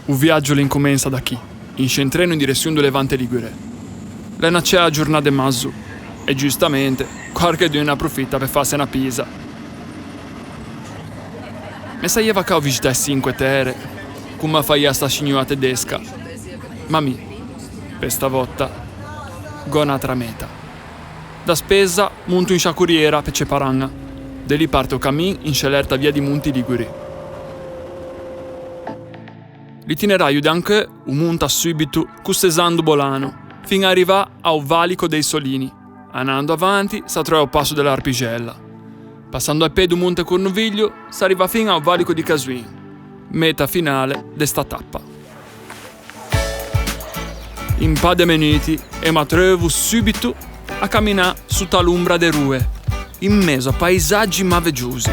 Un viaggio l'incomenza da chi, in scentreno in direzione do Levante Ligure. Le nasce la giornata di mazzo e giustamente qualche ne approfitta per farsi una pisa. Me saieva che ho visitato 5 terre, come fai a sta signora tedesca. Ma per stavolta, go un'altra meta. Da spesa monto in sciacuriera per Ceparanga, da lì parte o cammin in scelerta via di Monti Liguri. L'itinerario d'anche monta subito custesando Bolano, fino a arrivare al valico dei Solini. Andando avanti, si trova al passo dell'Arpigella. Passando a piedi Monte Cornoviglio, si arriva fino al valico di Casuin, meta finale di sta tappa. In un po' di minuti e mi trovo subito a camminare sotto l'ombra delle rue, in mezzo a paesaggi meravigliosi,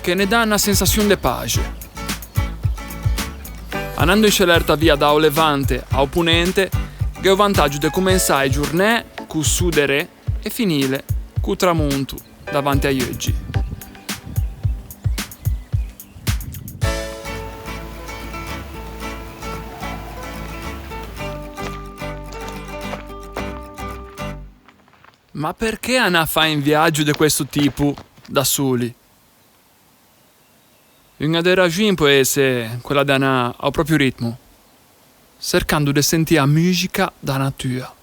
che ne danno una sensazione di pace. Andando in scelerta via da Levante a Ponente, che ho il vantaggio di cominciare il giornale con sudere e finire con tramonto davanti agli oggi. Ma perché Anna fa un viaggio di questo tipo da soli? Una delle ragioni può essere quella di andare al proprio ritmo, cercando di sentire la musica da natura.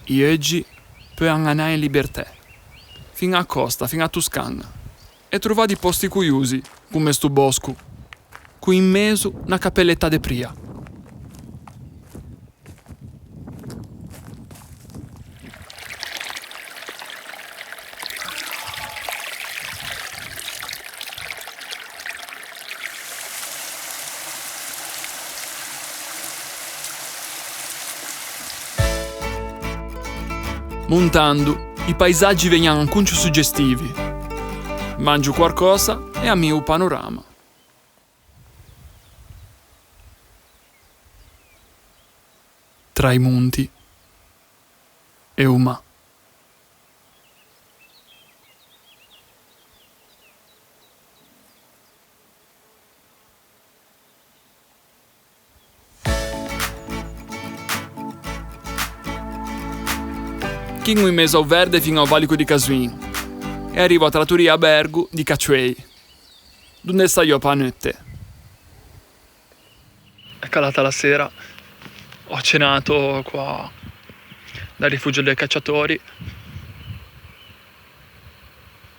E oggi puoi andare in libertà, fino a costa, fino a Toscana, e trovare dei posti curiosi, come sto bosco, qui in mezzo una cappelletta de pria. Montando, i paesaggi vengono anche suggestivi. Mangio qualcosa e ammiro il panorama. Tra i monti e Uma. Chingo in mezzo al verde fino al valico di Casuin e arrivo a trattoria a Bergo di Cacciuei, dove sta io a notte. È calata la sera, ho cenato qua dal rifugio dei cacciatori,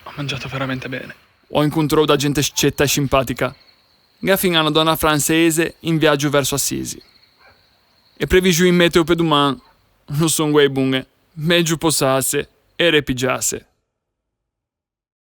ho mangiato veramente bene. Ho incontrato da gente scetta e simpatica, che fino una donna francese in viaggio verso Assisi. E previso in meteo per domani, non sono guai buone. Meglio posasse e repigiasse.